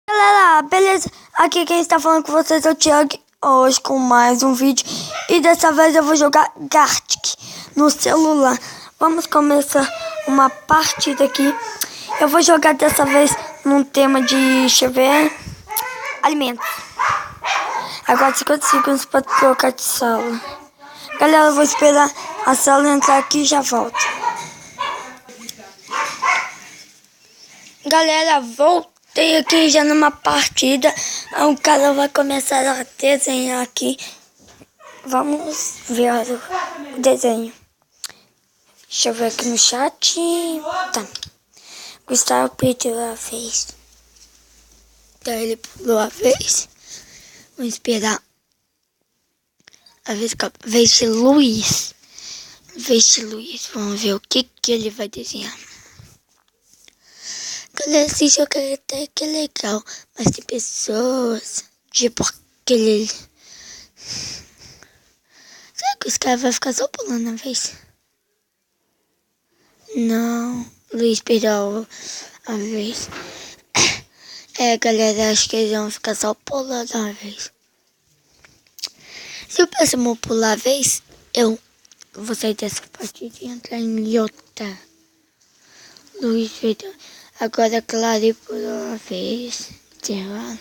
Galera, beleza? Aqui quem está falando com vocês é o Thiago, hoje com mais um vídeo. E dessa vez eu vou jogar Gartic no celular. Vamos começar uma partida aqui. Eu vou jogar dessa vez num tema de, deixa eu ver, alimentos. Agora 50 segundos para trocar de sala. Galera, eu vou esperar a sala entrar aqui e já volto. Galera, voltei aqui já numa partida. O cara vai começar a desenhar aqui. Vamos ver o desenho. Deixa eu ver aqui no chat. Tá. Gustavo pediu a vez. Então ele pulou a vez. Vamos esperar a vez de Luiz. Vez de Luiz. Vamos ver o que ele vai desenhar. Galera, esse jogo até que é legal, mas tem pessoas, tipo aquele... Será que os caras vão ficar só pulando a vez? Não, Luiz perdeu a vez. Galera, acho que eles vão ficar só pulando a vez. Se o próximo pular a vez, eu vou sair dessa partida e entrar em outra. Luiz perdeu. Agora, claro, por uma vez. Errado.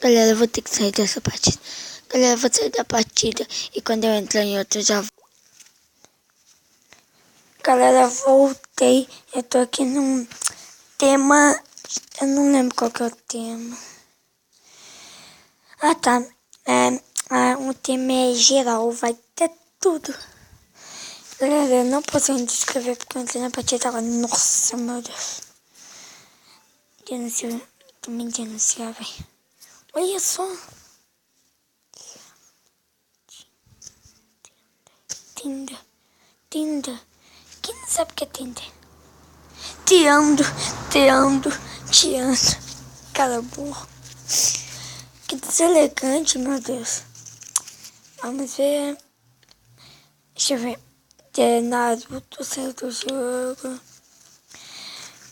Galera, eu vou ter que sair dessa partida. Galera, eu vou sair da partida e quando eu entrar em outra, eu já vou. Galera, voltei. Eu tô aqui num tema. Eu não lembro qual que é o tema. Ah, tá. O tema é geral, vai ter tudo. Galera, eu não posso me descrever porque eu entrei na partida agora. Nossa, meu Deus. Denunciou. Também denunciar, velho. Olha só. Tinder. Quem não sabe o que é Tinder? Te ando. Cara burro. Que deselegante, meu Deus. Vamos ver. Deixa eu ver. Naruto saiu do jogo.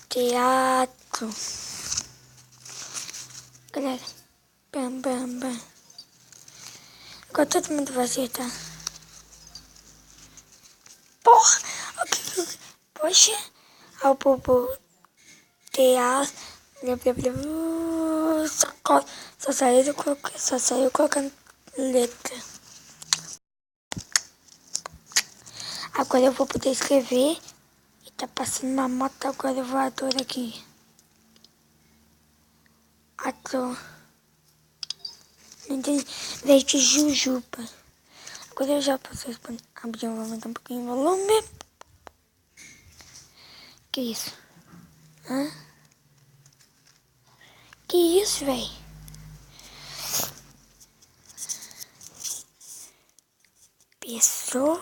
Teatro. Galera. Bam. Agora todo mundo vai acertar. Porra. Poxa. Ao bobo. Teatro. Só saiu colocando letra. Agora eu vou poder escrever. E tá passando uma moto agora voadora aqui. Ator. Não entendi. Veio de Jujuba. Agora eu já posso responder. Abrir um aumentar um pouquinho o volume. Que isso? Hã? Que isso, véi? Pessoa.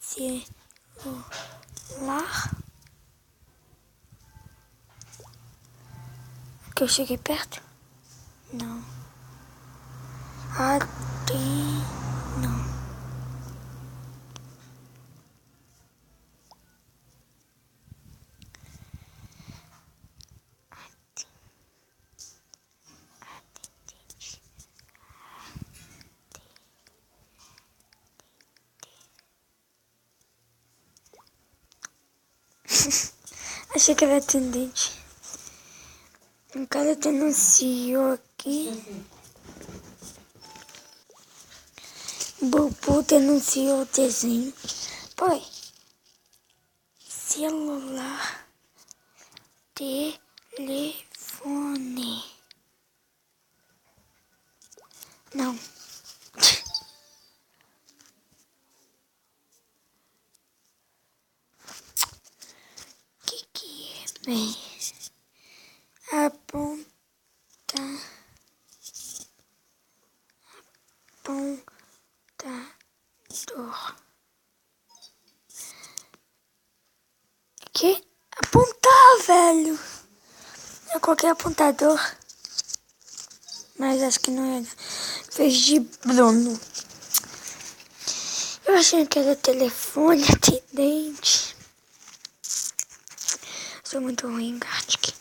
Celular. Que eu cheguei perto? Não. Não. Achei que era atendente. Um cara denunciou aqui. Bubu denunciou o desenho. Pai. Celular. Telefone. Não. Que é, bem? Apontador. Que? Apontar, velho. Eu coloquei apontador. Mas acho que não era. Fez de Bruno. Eu achei que era telefone, atendente. Sou muito ruim, Gartic.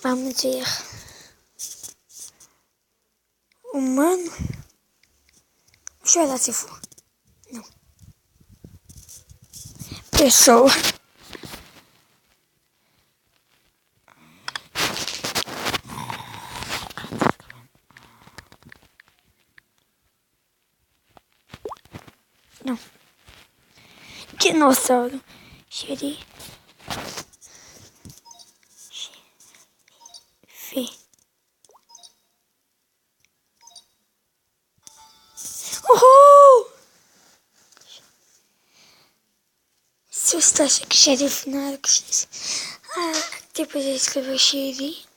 Vamos ver. Humano. Deixa eu olhar se for. Não. Pessoa. Não. Dinossauro. Xerife. Uhul! Se você acha que xerife não era que xerife. Depois eu escrevi xerife.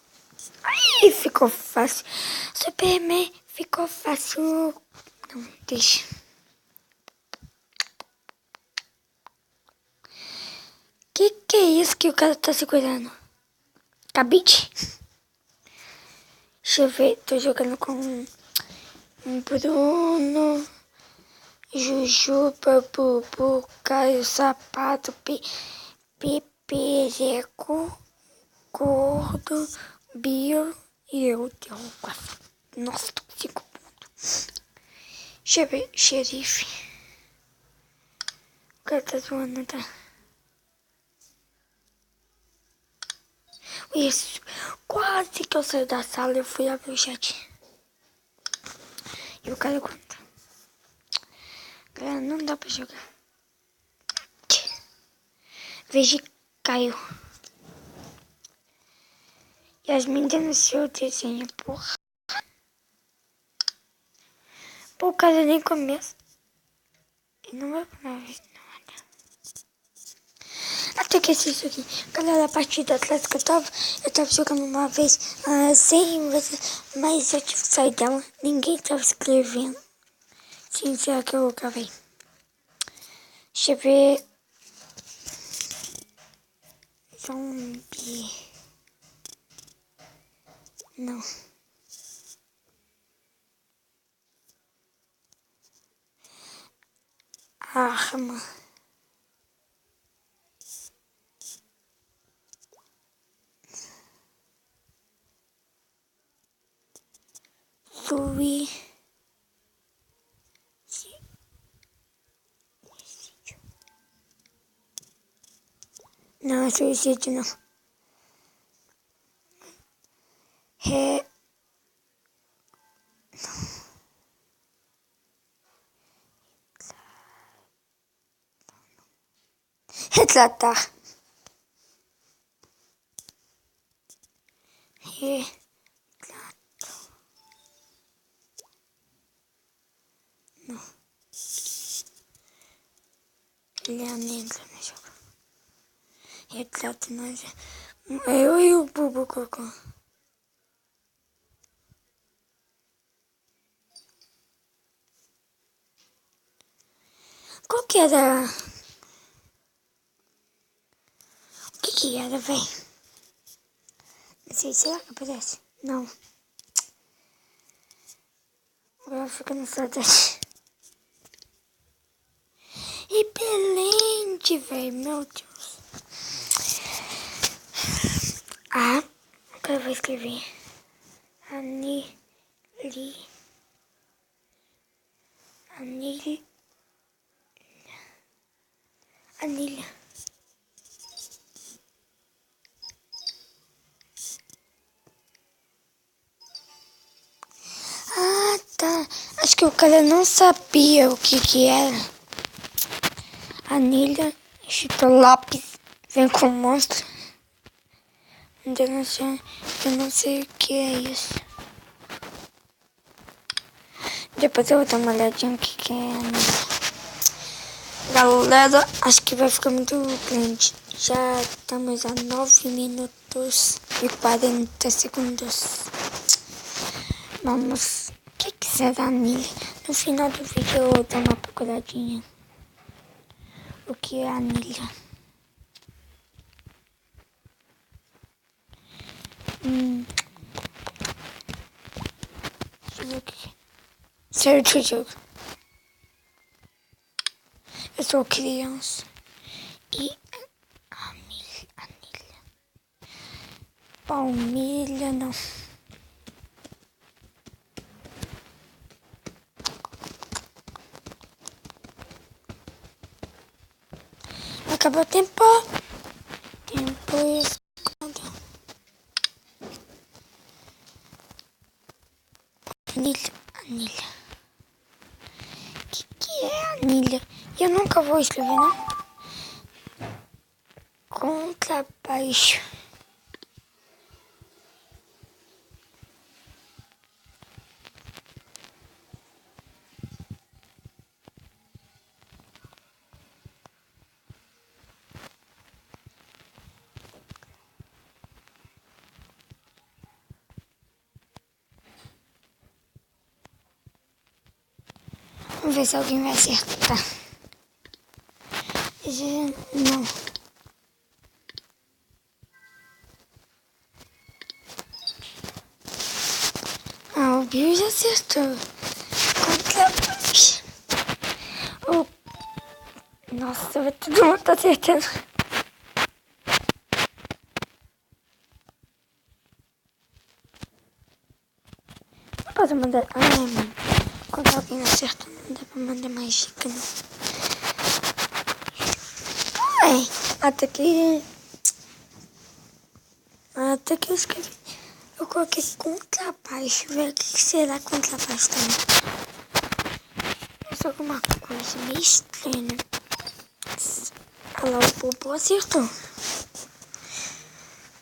Aí ficou fácil. Superman ficou fácil. Não, deixa. Que é isso que o cara tá segurando? Cabide? Deixa eu ver, tô jogando com Bruno, Jujuba, Bubu, Caio, Sapato, Pepereco, Gordo, Bio e eu. Nossa, tô com 5 pontos. Deixa eu ver, xerife. O cara tá zoando, tá? Isso, quase que eu saí da sala e eu fui abrir o chat. E o cara conta. Galera, não dá pra jogar. Veja, caiu. Yasmin denunciou o desenho, porra. Pô, o cara nem começa. E não vai pra vez, não. Até que isso aqui. Galera, a partida atrás que eu tava jogando uma vez 100 vezes, mas eu tive que sair dela. Ninguém tava escrevendo. Sim, será que eu gravei? Deixa eu ver. Zombie. Não. Arma. Suicídio. Não, é suicídio não. Retratar. Não. Ele é negro, né, jogo? Retrato nós. Eu e o Bubu Cocô. Qual que era? O que era, véi? Não sei, será que aparece? Não. Agora fica no saudade. Repelente, velho, meu Deus. Agora eu vou escrever. Anilha. Tá. Acho que o cara não sabia o que era. Anilha, chuta lápis, vem com monstro. Eu não sei o que é isso. Depois eu vou dar uma olhadinha o que é anilha. Galera, acho que vai ficar muito grande. Já estamos a 9 minutos e 40 segundos. Vamos. O que será anilha? No final do vídeo eu vou dar uma procuradinha. O que é anilha? Certo, jogo. Eu sou criança. E anilha. Palmilha, não. Acabou o tempo. Tempo escado. Anilha. Que é anilha? Eu nunca vou escrever, não. Contrabaixo. Vamos ver se alguém vai acertar. Não. Ah, o Bill já acertou. Contrabaixo. Nossa, todo mundo tá acertando. Não posso mandar. Ai, mano. Quando alguém acerta, não dá pra mandar mais dica, não. Ai, até que eu escrevi. Eu coloquei contrabaixo. Ver o que será contrabaixo também. Isso é alguma coisa meio estranha. Olha lá, o Bobo acertou.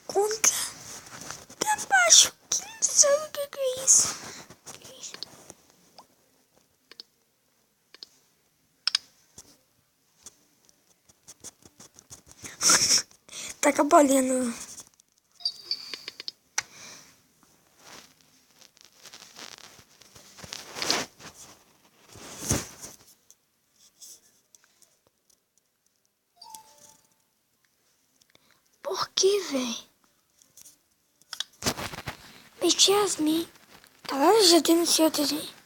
Contrabaixo. Que não sei o que é isso. Tá com a bolinha no... Por que, véi? Mas Yasmin. Tá lá, já denunciou também.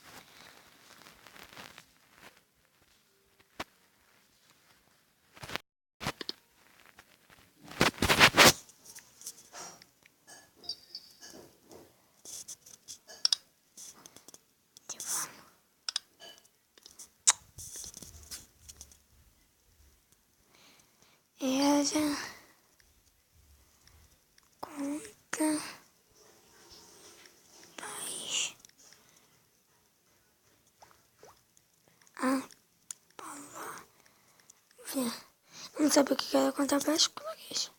Ela conta baixo a palavra. Não sabe o que era contar baixo? Coloquei isso.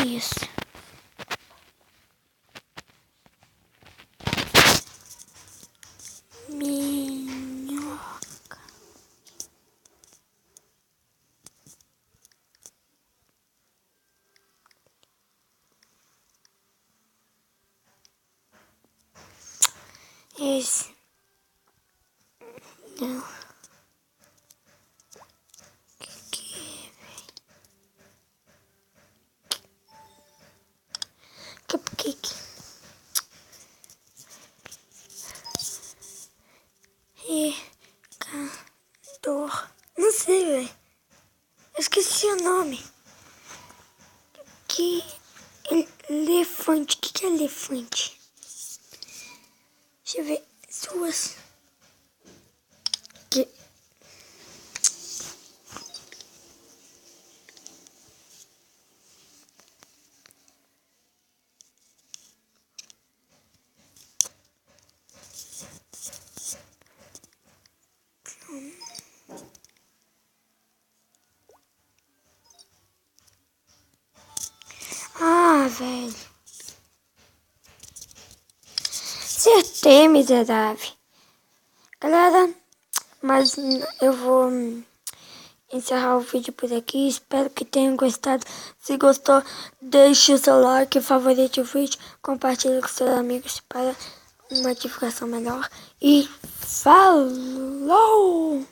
Isso. Minhoca. Esse. Não. Que cupcake. Recador. Não sei, velho. Eu esqueci o nome. Que elefante. O que é elefante? Deixa eu ver. Suas. Que... Ah, velho. Acertei, miserável. Galera, mas eu vou encerrar o vídeo por aqui. Espero que tenham gostado. Se gostou, deixe o seu like, favorite o vídeo, compartilhe com seus amigos para uma divulgação melhor. E falou!